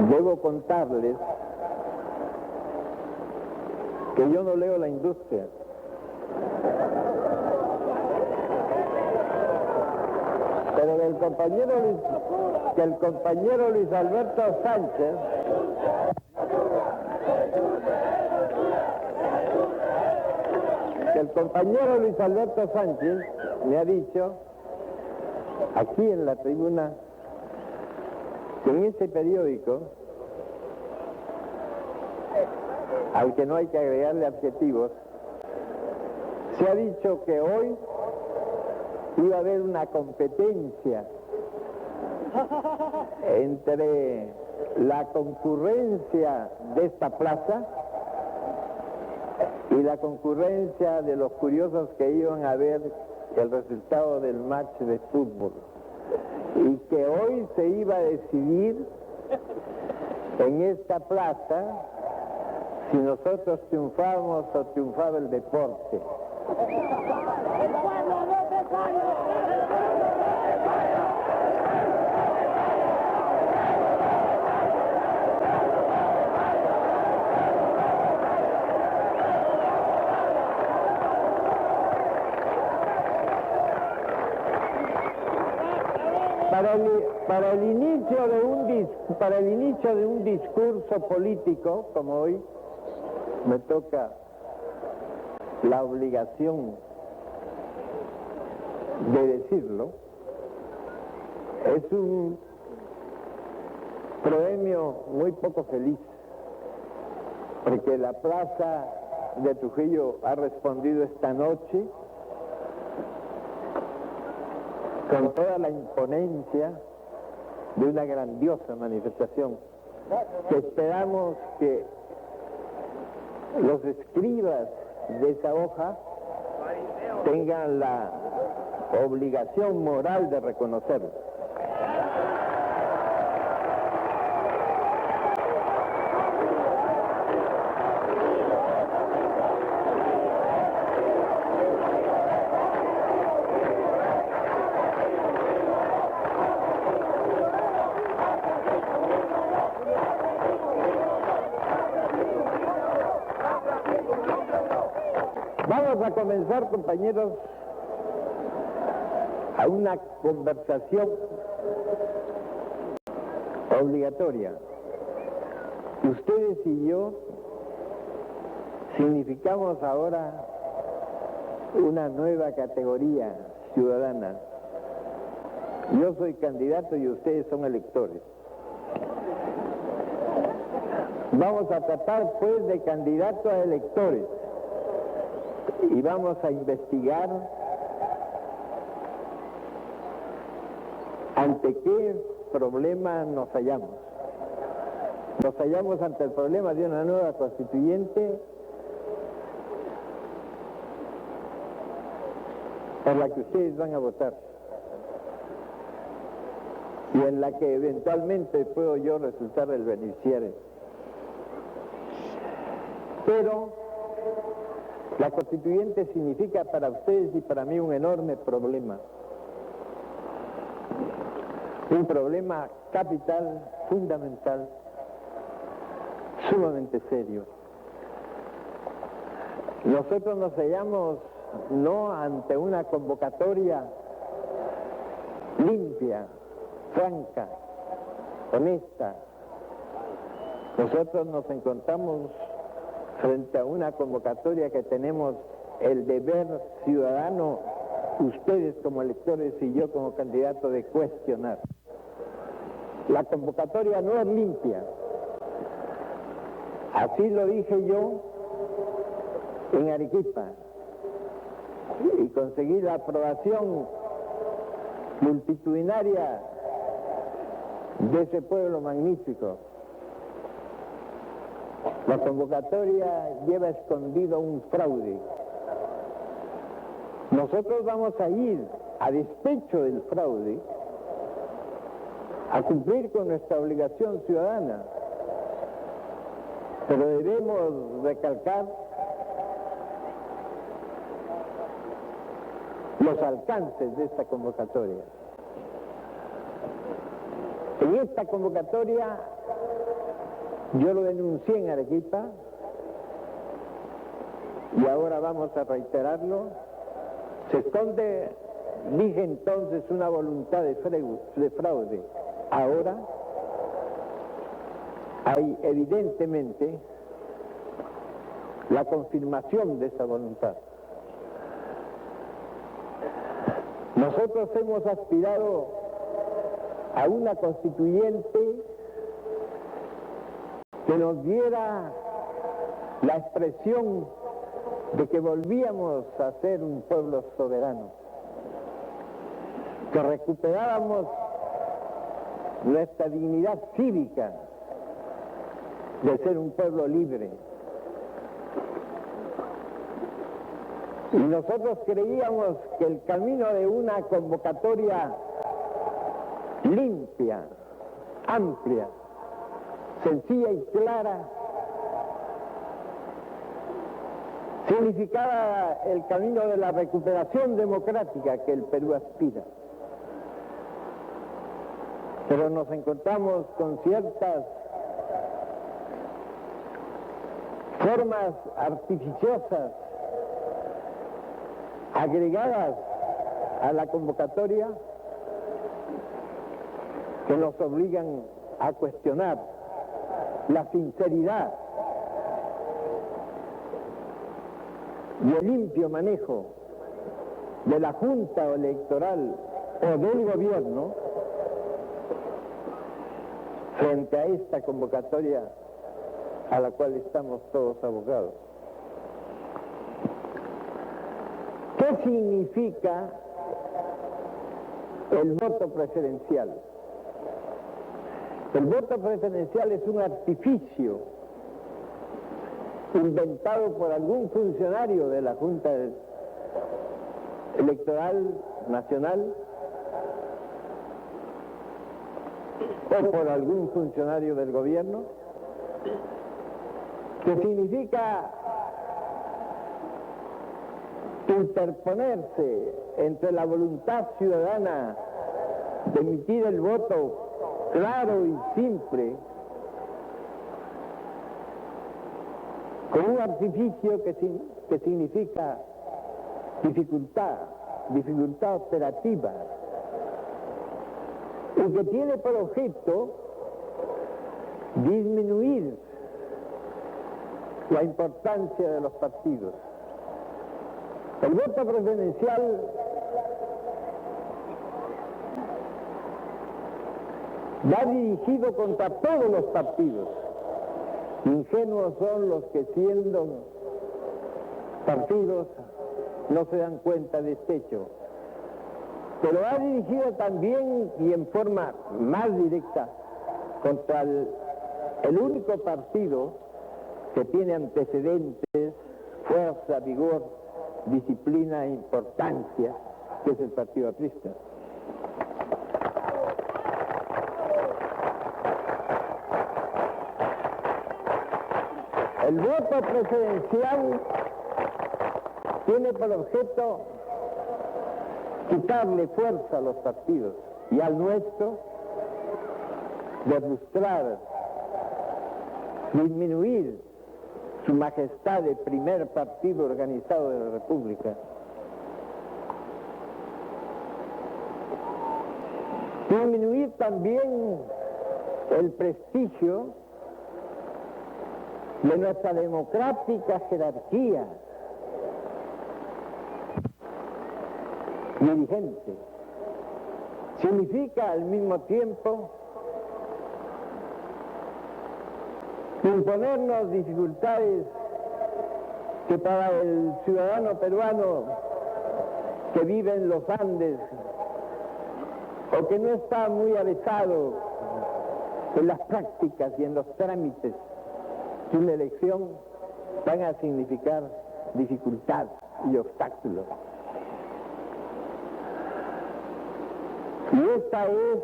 Debo contarles que yo no leo la industria. Pero que el compañero Luis Alberto Sánchez me ha dicho aquí en la tribuna que en ese periódico, al que no hay que agregarle adjetivos, se ha dicho que hoy iba a haber una competencia entre la concurrencia de esta plaza y la concurrencia de los curiosos que iban a ver el resultado del match de fútbol, y que hoy se iba a decidir en esta plaza si nosotros triunfábamos o triunfaba el deporte. Para el inicio de un discurso político, como hoy, me toca la obligación de decirlo, es un proemio muy poco feliz, porque la plaza de Trujillo ha respondido esta noche con toda la imponencia de una grandiosa manifestación, que esperamos que los escribas de esa hoja tengan la obligación moral de reconocerlo. Vamos a comenzar, compañeros, a una conversación obligatoria. Ustedes y yo significamos ahora una nueva categoría ciudadana. Yo soy candidato y ustedes son electores. Vamos a tratar, pues, de candidato a electores. Y vamos a investigar ante qué problema nos hallamos. Nos hallamos ante el problema de una nueva constituyente por la que ustedes van a votar y en la que eventualmente puedo yo resultar el beneficiario. Pero la constituyente significa para ustedes y para mí un enorme problema. Un problema capital, fundamental, sumamente serio. Nosotros nos hallamos no ante una convocatoria limpia, franca, honesta. Nosotros nos encontramos frente a una convocatoria que tenemos el deber ciudadano, ustedes como electores y yo como candidato, de cuestionar. La convocatoria no es limpia. Así lo dije yo en Arequipa y conseguí la aprobación multitudinaria de ese pueblo magnífico. La convocatoria lleva escondido un fraude. Nosotros vamos a ir, a despecho del fraude, a cumplir con nuestra obligación ciudadana. Pero debemos recalcar los alcances de esta convocatoria. En esta convocatoria Yo lo denuncié en Arequipa y ahora vamos a reiterarlo. Se esconde, dije entonces, una voluntad de fraude. Ahora hay evidentemente la confirmación de esa voluntad. Nosotros hemos aspirado a una constituyente que nos diera la expresión de que volvíamos a ser un pueblo soberano, que recuperábamos nuestra dignidad cívica de ser un pueblo libre. Y nosotros creíamos que el camino de una convocatoria limpia, amplia, sencilla y clara significaba el camino de la recuperación democrática que el Perú aspira. Pero nos encontramos con ciertas formas artificiosas agregadas a la convocatoria que nos obligan a cuestionar la sinceridad y el limpio manejo de la Junta Electoral o del gobierno frente a esta convocatoria a la cual estamos todos abocados. ¿Qué significa el voto preferencial? El voto preferencial es un artificio inventado por algún funcionario de la Junta Electoral Nacional o por algún funcionario del gobierno, que significa interponerse entre la voluntad ciudadana de emitir el voto claro y simple con un artificio que significa dificultad operativa y que tiene por objeto disminuir la importancia de los partidos. El voto preferencial va dirigido contra todos los partidos. Ingenuos son los que, siendo partidos, no se dan cuenta de este hecho. Pero va dirigido también y en forma más directa contra el único partido que tiene antecedentes, fuerza, vigor, disciplina e importancia, que es el Partido Aprista. El voto presidencial tiene por objeto quitarle fuerza a los partidos y al nuestro, demostrar, disminuir su majestad de primer partido organizado de la República. Disminuir también el prestigio de nuestra democrática jerarquía dirigente. Significa al mismo tiempo imponernos dificultades que para el ciudadano peruano que vive en los Andes o que no está muy avesado en las prácticas y en los trámites de una elección van a significar dificultad y obstáculos. Y esta es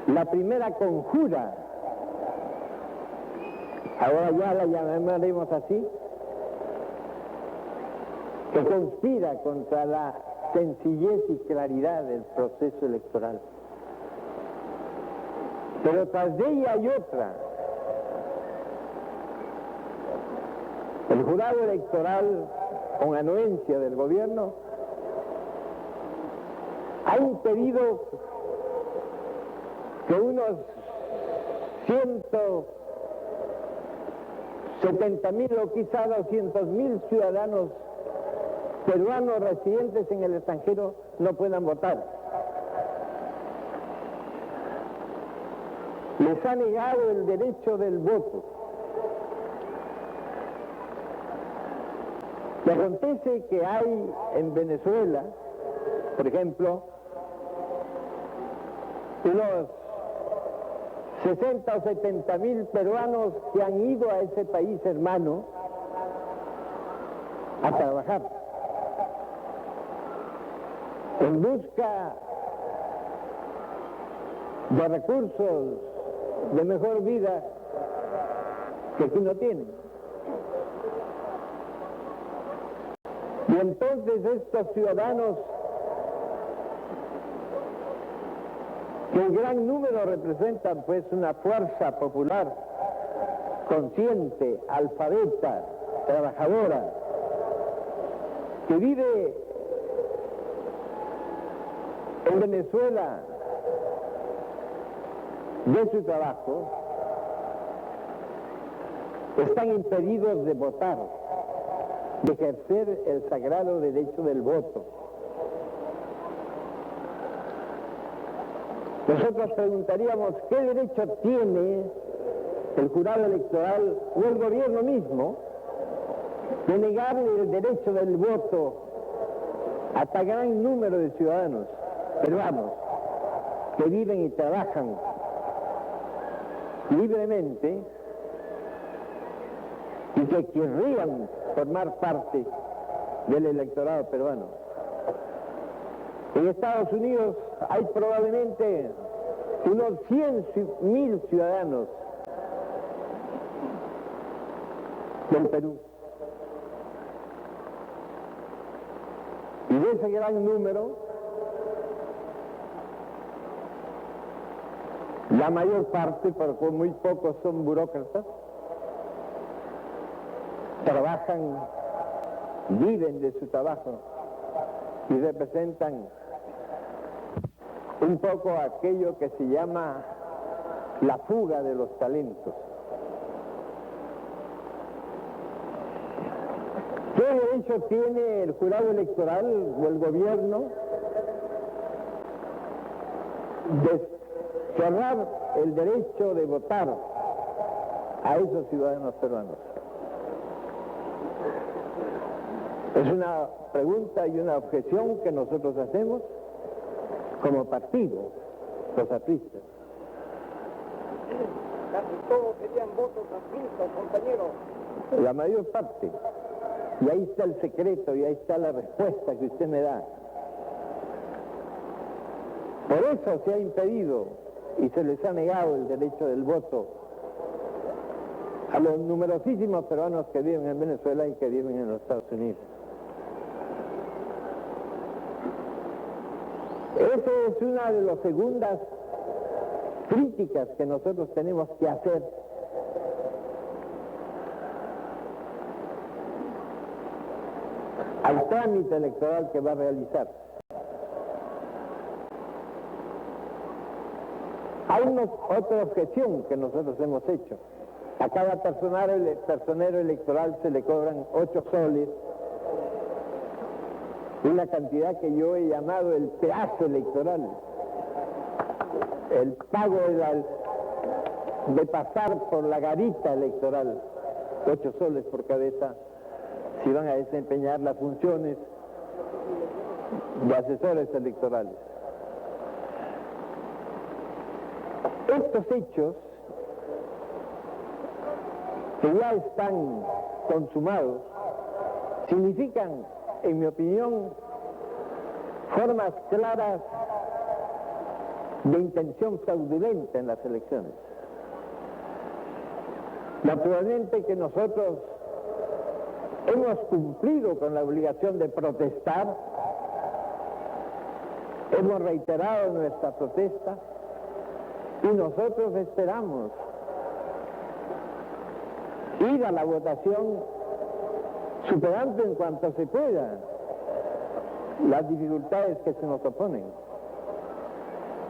la primera conjura, ahora ya la llamaremos así, que conspira contra la sencillez y claridad del proceso electoral. pero tras de ella hay otra. El jurado electoral, con anuencia del gobierno, ha impedido que unos 170.000 o quizá 200.000 ciudadanos peruanos residentes en el extranjero no puedan votar. Les ha negado el derecho del voto. Y acontece que hay en Venezuela, por ejemplo, unos 60 o 70.000 peruanos que han ido a ese país hermano a trabajar en busca de recursos de mejor vida que aquí no tienen. Y entonces estos ciudadanos, que en gran número representan pues una fuerza popular consciente, alfabeta, trabajadora, que vive en Venezuela de su trabajo, están impedidos de votar, de ejercer el sagrado derecho del voto. Nosotros preguntaríamos, ¿qué derecho tiene el jurado electoral o el gobierno mismo de negarle el derecho del voto a tan gran número de ciudadanos peruanos que viven y trabajan libremente y que querrían formar parte del electorado peruano? En Estados Unidos hay probablemente unos 100.000 ciudadanos del Perú. Y de ese gran número, la mayor parte, porque muy pocos son burócratas, trabajan, viven de su trabajo y representan un poco aquello que se llama la fuga de los talentos. ¿Qué derecho tiene el jurado electoral o el gobierno de cerrar el derecho de votar a esos ciudadanos peruanos? Es una pregunta y una objeción que nosotros hacemos como partido, los apristas. Casi todos serían votos apristas, compañero. La mayor parte. Y ahí está el secreto y ahí está la respuesta que usted me da. Por eso se ha impedido y se les ha negado el derecho del voto a los numerosísimos peruanos que viven en Venezuela y que viven en los Estados Unidos. Esa es una de las segundas críticas que nosotros tenemos que hacer al trámite electoral que va a realizar. Hay otra objeción que nosotros hemos hecho. A cada personero electoral se le cobran 8 soles, una cantidad que yo he llamado el peaje electoral, el pago de pasar por la garita electoral, 8 soles por cabeza, si van a desempeñar las funciones de asesores electorales. Estos hechos, que ya están consumados, significan, en mi opinión, formas claras de intención fraudulenta en las elecciones. Naturalmente que nosotros hemos cumplido con la obligación de protestar, hemos reiterado nuestra protesta Y nosotros esperamos ir a la votación superando en cuanto se pueda las dificultades que se nos oponen.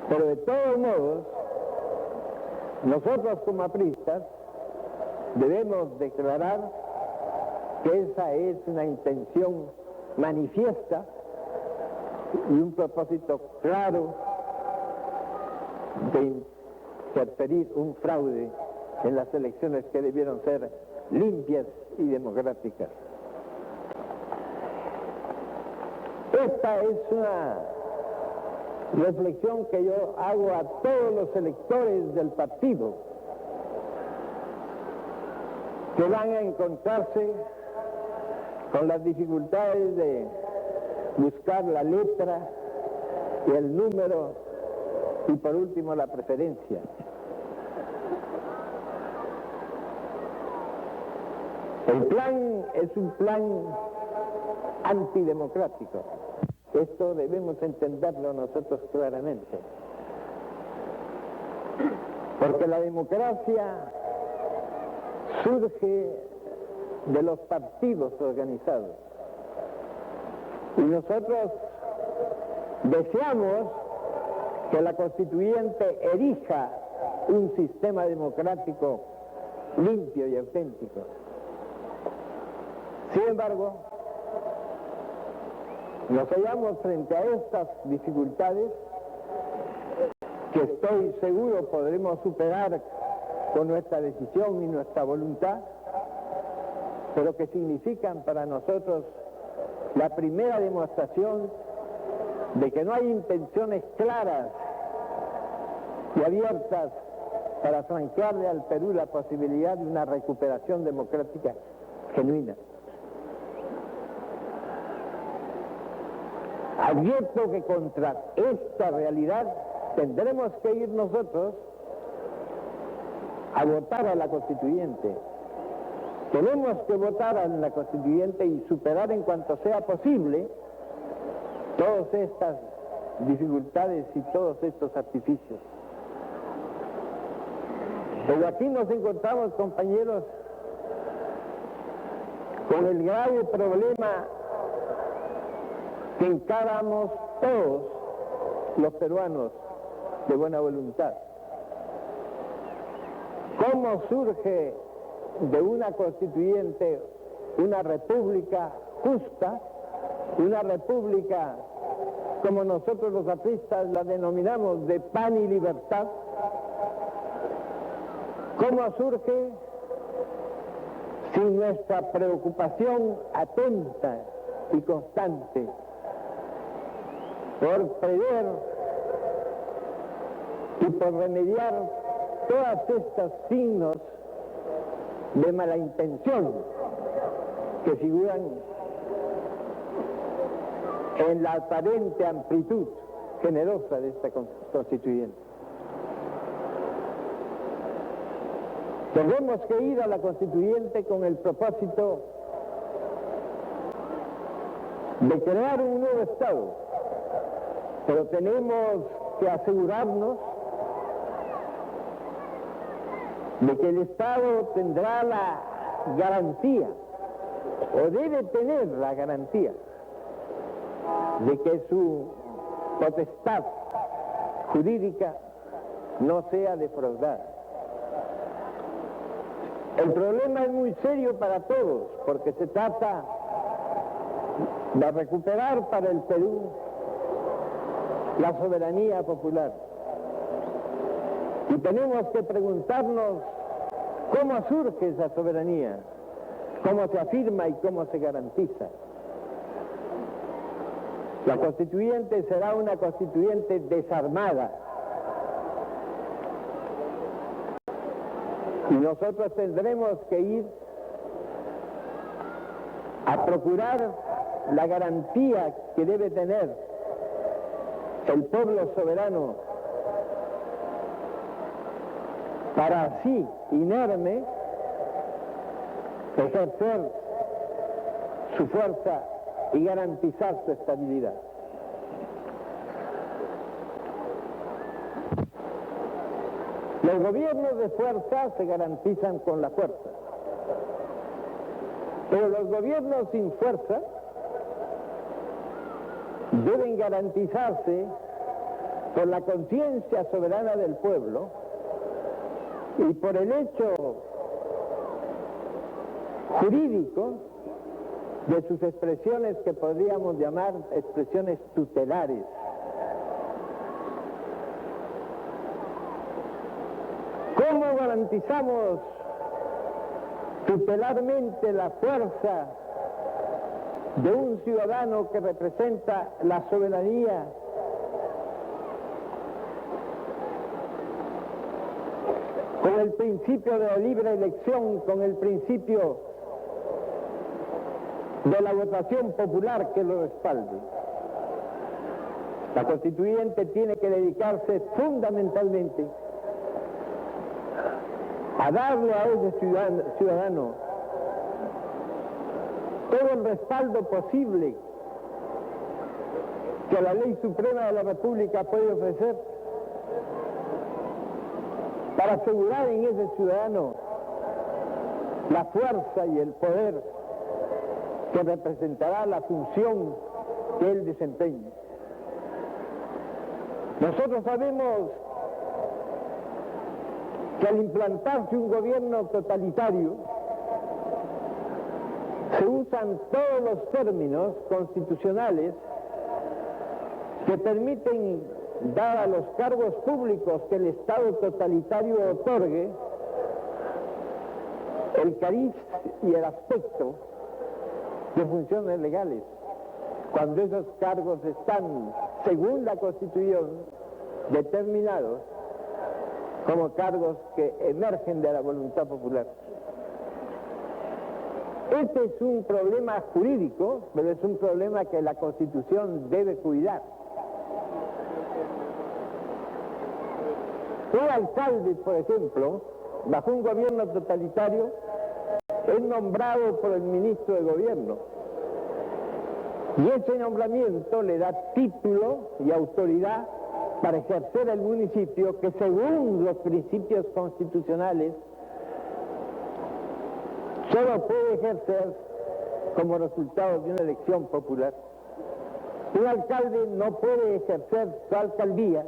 Pero de todos modos, nosotros como apristas debemos declarar que esa es una intención manifiesta y un propósito claro de interferir un fraude en las elecciones que debieron ser limpias y democráticas. Esta es una reflexión que yo hago a todos los electores del partido que van a encontrarse con las dificultades de buscar la letra y el número y por último la preferencia. El plan es un plan antidemocrático. Esto debemos entenderlo nosotros claramente. Porque la democracia surge de los partidos organizados. Y nosotros deseamos que la constituyente erija un sistema democrático limpio y auténtico. Sin embargo, nos hallamos frente a estas dificultades que estoy seguro podremos superar con nuestra decisión y nuestra voluntad, pero que significan para nosotros la primera demostración de que no hay intenciones claras y abiertas para franquearle al Perú la posibilidad de una recuperación democrática genuina. Advierto que contra esta realidad tendremos que ir nosotros a votar a la constituyente. Tenemos que votar a la constituyente y superar en cuanto sea posible todas estas dificultades y todos estos artificios. Pero aquí nos encontramos, compañeros, con el grave problema que encaramos todos los peruanos de buena voluntad. ¿Cómo surge de una constituyente una república justa, una república como nosotros los apristas la denominamos de pan y libertad? ¿Cómo surge sin nuestra preocupación atenta y constante por prever y por remediar todos estos signos de mala intención que figuran en la aparente amplitud generosa de esta constituyente? Tenemos que ir a la constituyente con el propósito de crear un nuevo Estado, pero tenemos que asegurarnos de que el Estado tendrá la garantía, o debe tener la garantía, de que su potestad jurídica no sea defraudada. El problema es muy serio para todos, porque se trata de recuperar para el Perú la soberanía popular. Y tenemos que preguntarnos cómo surge esa soberanía, cómo se afirma y cómo se garantiza. La constituyente será una constituyente desarmada. Y nosotros tendremos que ir a procurar la garantía que debe tener el pueblo soberano para así, inerme, ejercer su fuerza y garantizar su estabilidad. Los gobiernos de fuerza se garantizan con la fuerza, pero los gobiernos sin fuerza deben garantizarse por la conciencia soberana del pueblo y por el hecho jurídico de sus expresiones que podríamos llamar expresiones tutelares. ¿Cómo garantizamos tutelarmente la fuerza de un ciudadano que representa la soberanía con el principio de la libre elección, con el principio de la votación popular que lo respalde? La constituyente tiene que dedicarse fundamentalmente a darle a ese ciudadano todo el respaldo posible que la Ley Suprema de la República puede ofrecer para asegurar en ese ciudadano la fuerza y el poder que representará la función que él desempeñe. Nosotros sabemos que al implantarse un gobierno totalitario se usan todos los términos constitucionales que permiten dar a los cargos públicos que el Estado totalitario otorgue el cariz y el aspecto de funciones legales, cuando esos cargos están, según la Constitución, determinados como cargos que emergen de la voluntad popular. Este es un problema jurídico, pero es un problema que la Constitución debe cuidar. Un alcalde, por ejemplo, bajo un gobierno totalitario, es nombrado por el ministro de gobierno. Y ese nombramiento le da título y autoridad para ejercer el municipio que, según los principios constitucionales, solo puede ejercer como resultado de una elección popular. Un alcalde no puede ejercer su alcaldía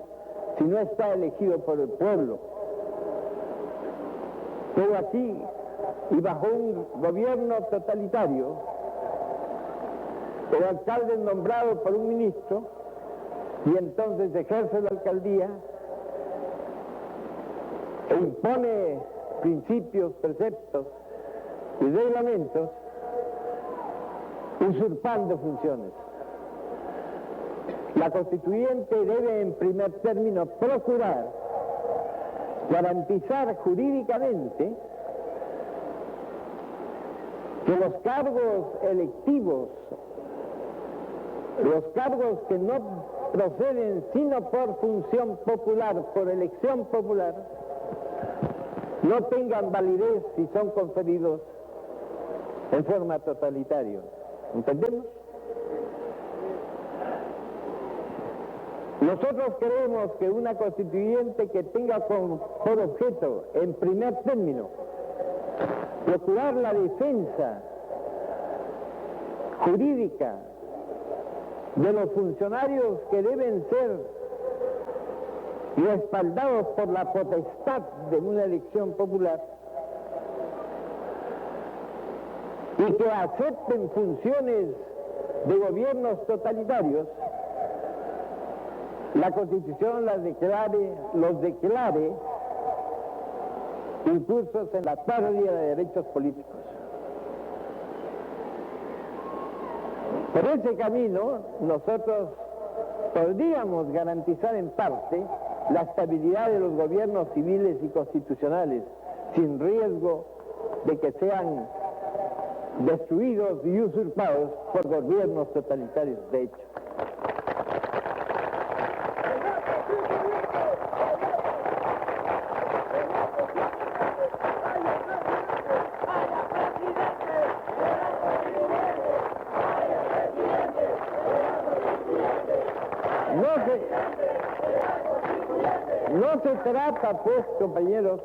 si no está elegido por el pueblo. Pero aquí, y bajo un gobierno totalitario, el alcalde es nombrado por un ministro y entonces ejerce la alcaldía e impone principios, preceptos y reglamentos, usurpando funciones. La constituyente debe, en primer término, procurar garantizar jurídicamente que los cargos electivos, los cargos que no proceden sino por función popular, por elección popular, no tengan validez si son conferidos en forma totalitaria. ¿Entendemos? Nosotros creemos que una constituyente que tenga por objeto, en primer término, procurar la defensa jurídica de los funcionarios que deben ser respaldados por la potestad de una elección popular y que acepten funciones de gobiernos totalitarios, la Constitución los declare incursos en la pérdida de derechos políticos. Por ese camino, nosotros podríamos garantizar en parte la estabilidad de los gobiernos civiles y constitucionales, sin riesgo de que sean destruidos y usurpados por gobiernos totalitarios de hecho. No se trata, pues, compañeros,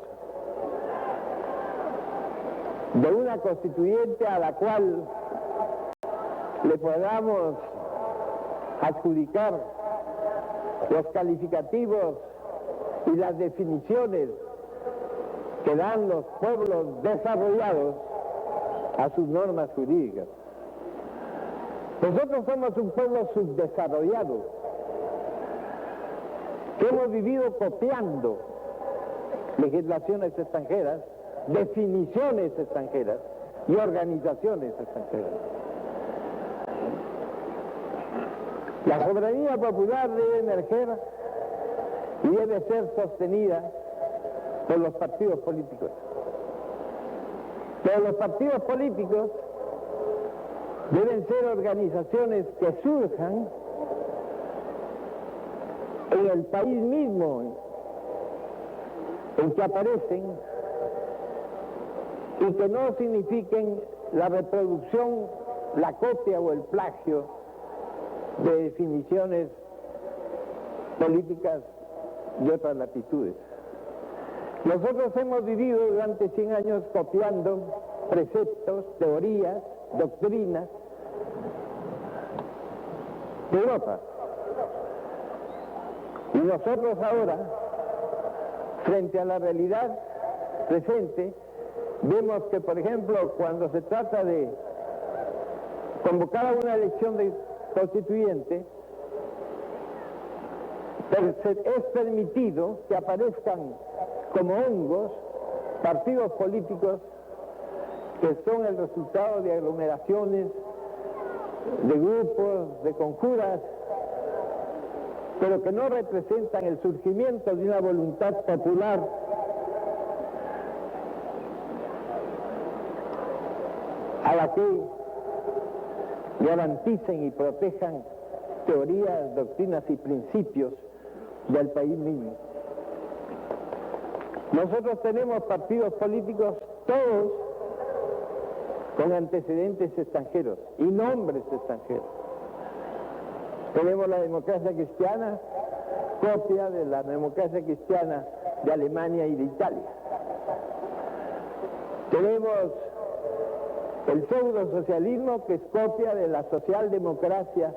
de una constituyente a la cual le podamos adjudicar los calificativos y las definiciones que dan los pueblos desarrollados a sus normas jurídicas. Nosotros somos un pueblo subdesarrollado, que hemos vivido copiando legislaciones extranjeras, definiciones extranjeras y organizaciones extranjeras. La soberanía popular debe emerger y debe ser sostenida por los partidos políticos. Pero los partidos políticos deben ser organizaciones que surjan en el país mismo en que aparecen y que no signifiquen la reproducción, la copia o el plagio de definiciones políticas de otras latitudes. Nosotros hemos vivido durante 100 años copiando preceptos, teorías, doctrinas de Europa. Y nosotros ahora, frente a la realidad presente, vemos que, por ejemplo, cuando se trata de convocar a una elección de constituyente, es permitido que aparezcan como hongos partidos políticos que son el resultado de aglomeraciones, de grupos, de conjuras, pero que no representan el surgimiento de una voluntad popular a la que garanticen y protejan teorías, doctrinas y principios del país mismo. Nosotros tenemos partidos políticos todos con antecedentes extranjeros y nombres extranjeros. Tenemos la democracia cristiana, copia de la democracia cristiana de Alemania y de Italia. Tenemos el pseudo-socialismo, que es copia de la socialdemocracia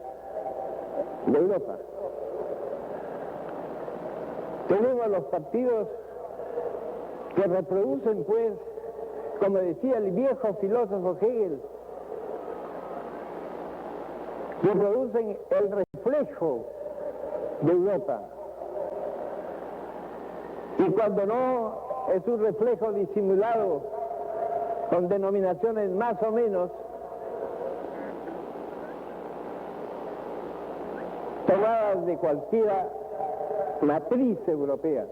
de Europa. Tenemos los partidos que reproducen, pues, como decía el viejo filósofo Hegel, reproducen el reflejo de Europa. Y cuando no es un reflejo disimulado con denominaciones más o menos tomadas de cualquiera matriz europea.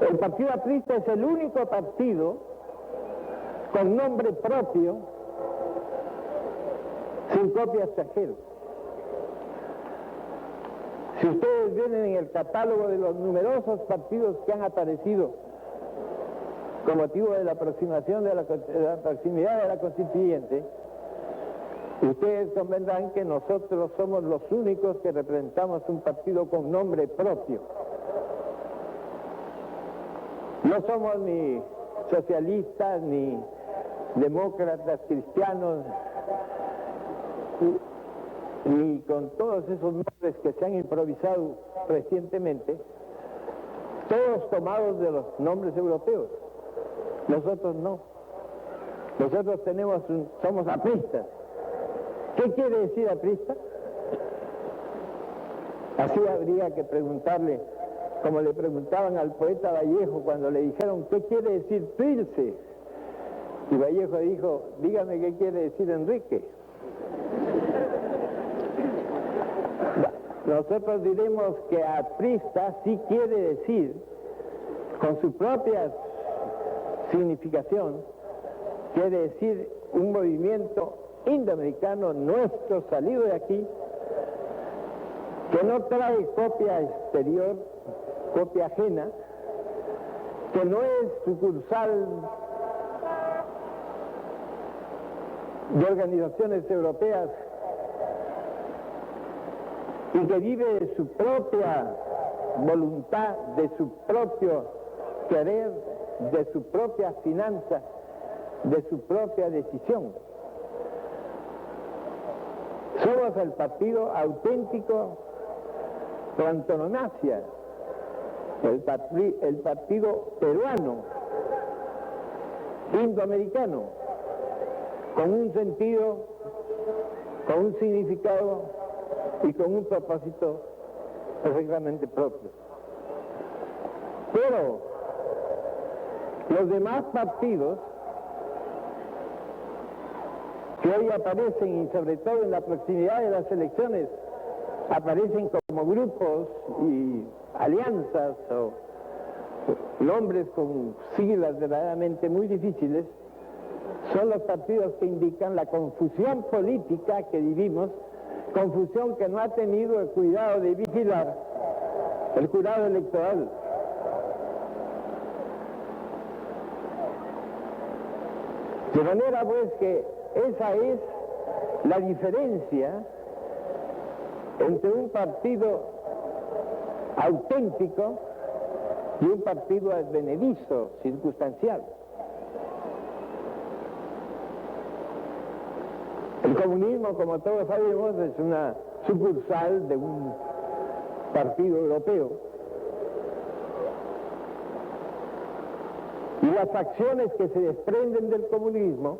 El Partido Aprista es el único partido con nombre propio, sin copia extranjera. Si ustedes ven en el catálogo de los numerosos partidos que han aparecido con motivo de la aproximación de la proximidad de la constituyente, ustedes convendrán que nosotros somos los únicos que representamos un partido con nombre propio. No somos ni socialistas, ni demócratas, cristianos, ni con todos esos nombres que se han improvisado recientemente, todos tomados de los nombres europeos. Nosotros no. Nosotros somos apristas. ¿Qué quiere decir aprista? Así habría que preguntarle, como le preguntaban al poeta Vallejo cuando le dijeron, ¿qué quiere decir Trilce? Y Vallejo dijo, dígame qué quiere decir Enrique. Nosotros diremos que aprista sí quiere decir, con su propia significación, quiere decir un movimiento indoamericano nuestro, salido de aquí, que no trae copia exterior, copia ajena, que no es sucursal de organizaciones europeas y que vive de su propia voluntad, de su propio querer, de su propia finanza, de su propia decisión. Somos el partido auténtico por antonomasia, el partido peruano, indoamericano, con un sentido, con un significado y con un propósito perfectamente propio. Pero los demás partidos que hoy aparecen, y sobre todo en la proximidad de las elecciones, aparecen como grupos y alianzas o nombres con siglas verdaderamente muy difíciles, son los partidos que indican la confusión política que vivimos, confusión que no ha tenido el cuidado de vigilar el jurado electoral. De manera pues que esa es la diferencia entre un partido auténtico y un partido advenedizo, circunstancial. El comunismo, como todos sabemos, es una sucursal de un partido europeo. Y las acciones que se desprenden del comunismo,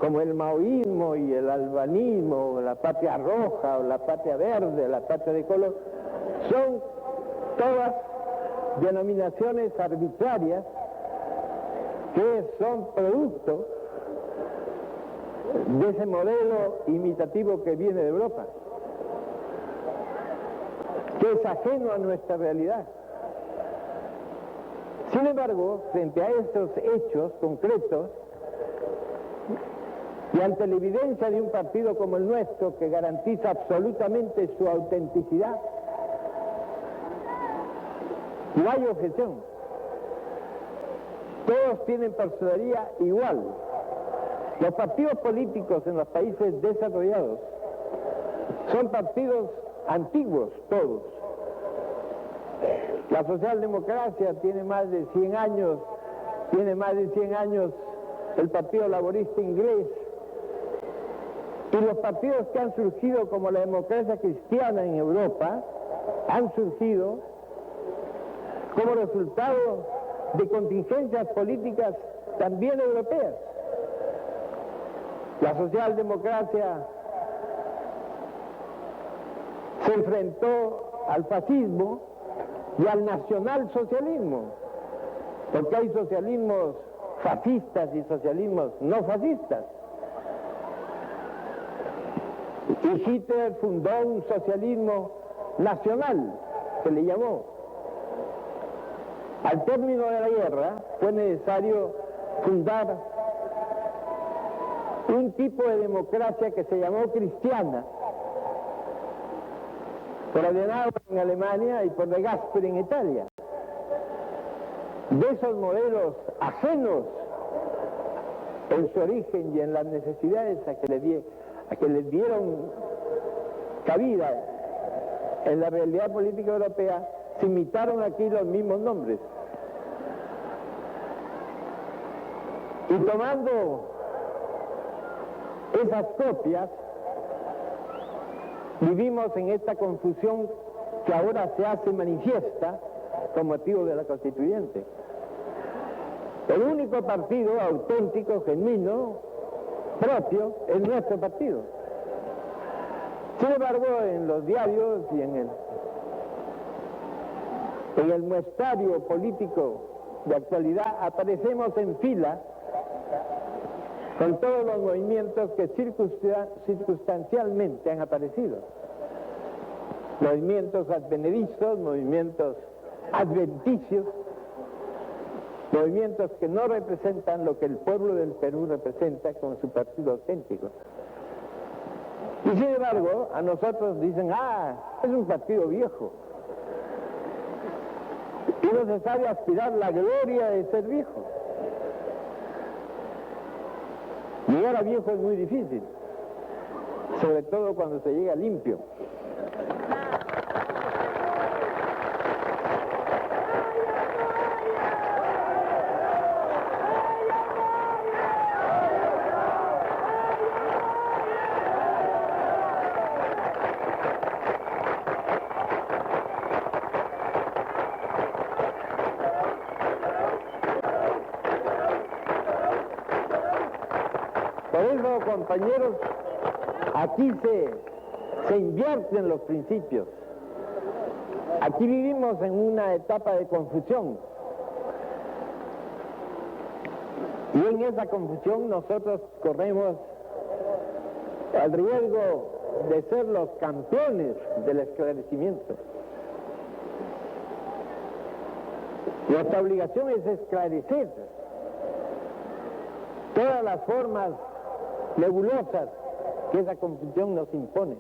como el maoísmo y el albanismo, o la patria roja, o la patria verde, la patria de color, son todas denominaciones arbitrarias que son producto de ese modelo imitativo que viene de Europa, que es ajeno a nuestra realidad. Sin embargo, frente a estos hechos concretos y ante la evidencia de un partido como el nuestro que garantiza absolutamente su autenticidad, no hay objeción. Todos tienen personalidad igual. Los partidos políticos en los países desarrollados son partidos antiguos, todos. La socialdemocracia tiene más de 100 años, el Partido Laborista inglés, y los partidos que han surgido como la democracia cristiana en Europa han surgido como resultado de contingencias políticas también europeas. La socialdemocracia se enfrentó al fascismo y al nacionalsocialismo, porque hay socialismos fascistas y socialismos no fascistas. Y Hitler fundó un socialismo nacional, que le llamó. Al término de la guerra fue necesario fundar un tipo de democracia que se llamó cristiana, por Adenauer en Alemania y por De Gasperi en Italia. De esos modelos ajenos en su origen y en las necesidades a que les dieron cabida en la realidad política europea, se imitaron aquí los mismos nombres. Y tomando esas copias, vivimos en esta confusión que ahora se hace manifiesta con motivo de la constituyente. El único partido auténtico, genuino, propio, es nuestro partido. Sin embargo, en los diarios y en el muestrario político de actualidad aparecemos en fila con todos los movimientos que circunstancialmente han aparecido. Movimientos advenedizos, movimientos adventicios, movimientos que no representan lo que el pueblo del Perú representa con su partido auténtico. Y sin embargo, a nosotros dicen, es un partido viejo. Y no se sabe aspirar la gloria de ser viejo. Llegar a viejo es muy difícil, sobre todo cuando se llega limpio. compañeros, aquí se invierten los principios. Aquí vivimos en una etapa de confusión. Y en esa confusión nosotros corremos el riesgo de ser los campeones del esclarecimiento. Nuestra obligación es esclarecer todas las formas nebulosas que esa confusión nos impone.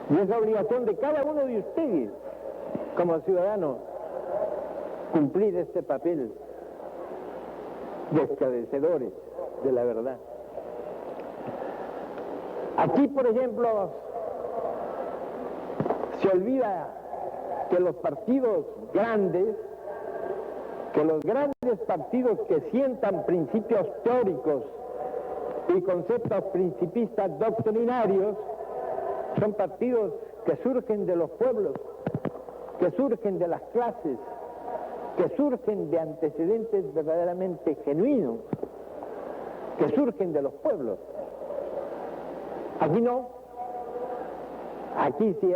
Y es la obligación de cada uno de ustedes, como ciudadanos, cumplir este papel de esclarecedores de la verdad. Aquí, por ejemplo, se olvida que los partidos grandes, que los grandes partidos que sientan principios teóricos y conceptos principistas doctrinarios, son partidos que surgen de los pueblos, que surgen de las clases, que surgen de antecedentes verdaderamente genuinos, que surgen de los pueblos. Aquí no, aquí sí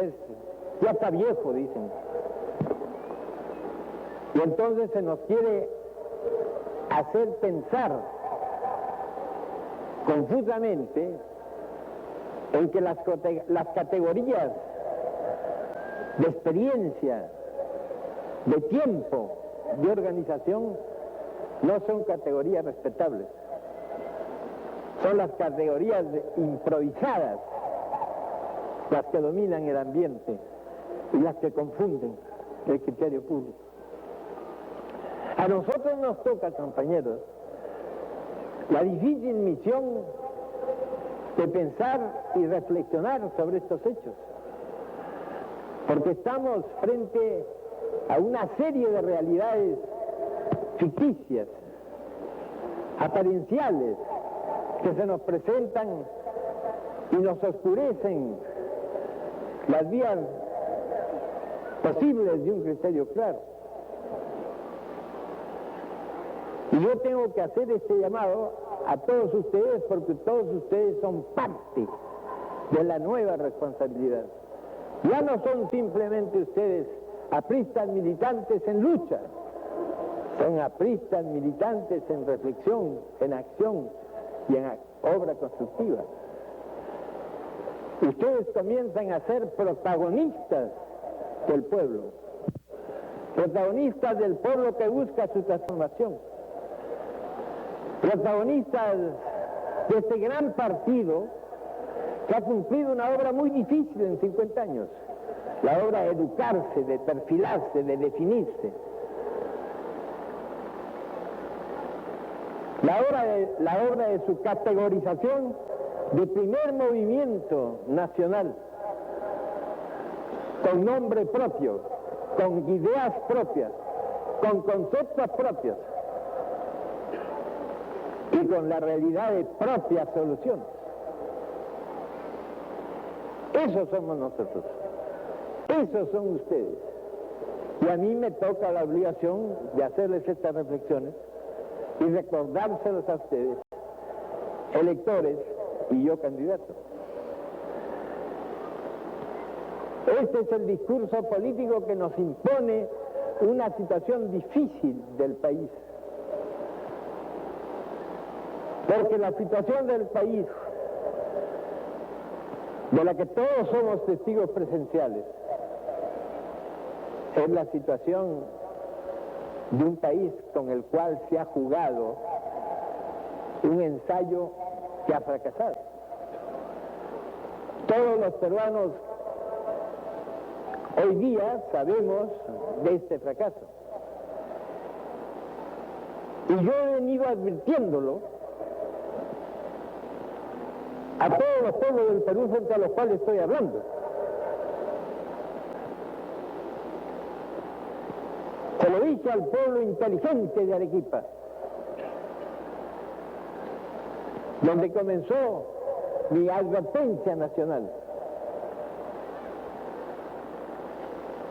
ya está viejo, dicen. Y entonces se nos quiere hacer pensar confusamente en que las categorías de experiencia, de tiempo, de organización, no son categorías respetables. Son las categorías improvisadas las que dominan el ambiente y las que confunden el criterio público. A nosotros nos toca, compañeros, la difícil misión de pensar y reflexionar sobre estos hechos, porque estamos frente a una serie de realidades ficticias, aparienciales, que se nos presentan y nos oscurecen las vías posibles de un criterio claro. Y yo tengo que hacer este llamado a todos ustedes, porque todos ustedes son parte de la nueva responsabilidad. Ya no son simplemente ustedes apristas militantes en lucha, son apristas militantes en reflexión, en acción y en obra constructiva. Ustedes comienzan a ser protagonistas del pueblo, protagonistas del pueblo que busca su transformación, protagonistas de este gran partido que ha cumplido una obra muy difícil en 50 años, la obra de educarse, de perfilarse, de definirse. La obra de su categorización de primer movimiento nacional, con nombre propio, con ideas propias, con conceptos propios y con la realidad de propias soluciones. Esos somos nosotros, esos son ustedes. Y a mí me toca la obligación de hacerles estas reflexiones y recordárselos a ustedes, electores y yo candidato. Este es el discurso político que nos impone una situación difícil del país. Porque la situación del país, de la que todos somos testigos presenciales, es la situación de un país con el cual se ha jugado un ensayo que ha fracasado. Todos los peruanos hoy día sabemos de este fracaso. Y yo he venido advirtiéndolo a todos los pueblos del Perú frente a los cuales estoy hablando. Se lo dije al pueblo inteligente de Arequipa, donde comenzó mi advertencia nacional,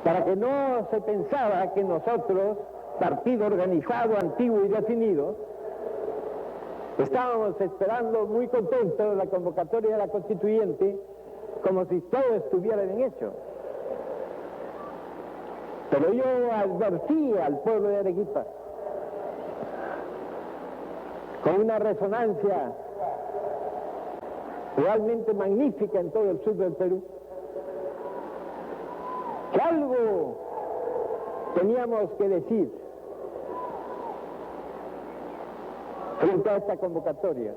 para que no se pensara que nosotros, partido organizado, antiguo y definido, Estábamos esperando muy contentos la convocatoria de la constituyente, como si todo estuviera bien hecho. Pero yo advertí al pueblo de Arequipa, con una resonancia realmente magnífica en todo el sur del Perú, que algo teníamos que decir frente a esta convocatoria,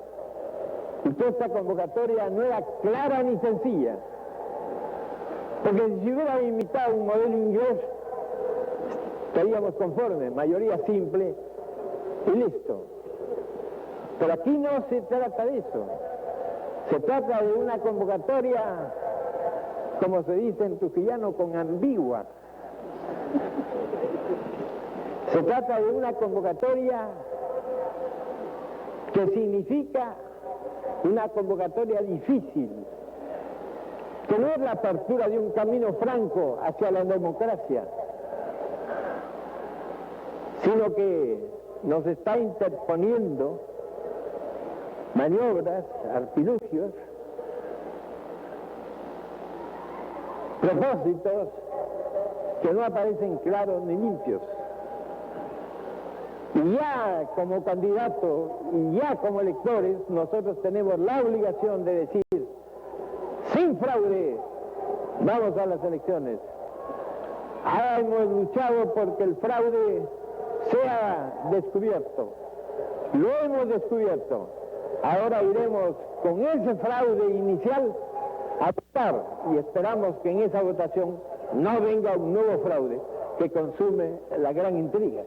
y que esta convocatoria no era clara ni sencilla, porque si hubiera imitado un modelo inglés, estaríamos conformes, mayoría simple y listo. Pero aquí no se trata de eso, se trata de una convocatoria, como se dice en trujillano, con ambigua. Se trata de una convocatoria que significa una convocatoria difícil, que no es la apertura de un camino franco hacia la democracia, sino que nos está interponiendo maniobras, artilugios, propósitos que no aparecen claros ni limpios. Y ya como candidato y ya como electores, nosotros tenemos la obligación de decir, sin fraude, vamos a las elecciones. Ahora hemos luchado porque el fraude sea descubierto. Lo hemos descubierto. Ahora iremos con ese fraude inicial a votar y esperamos que en esa votación no venga un nuevo fraude que consume la gran intriga.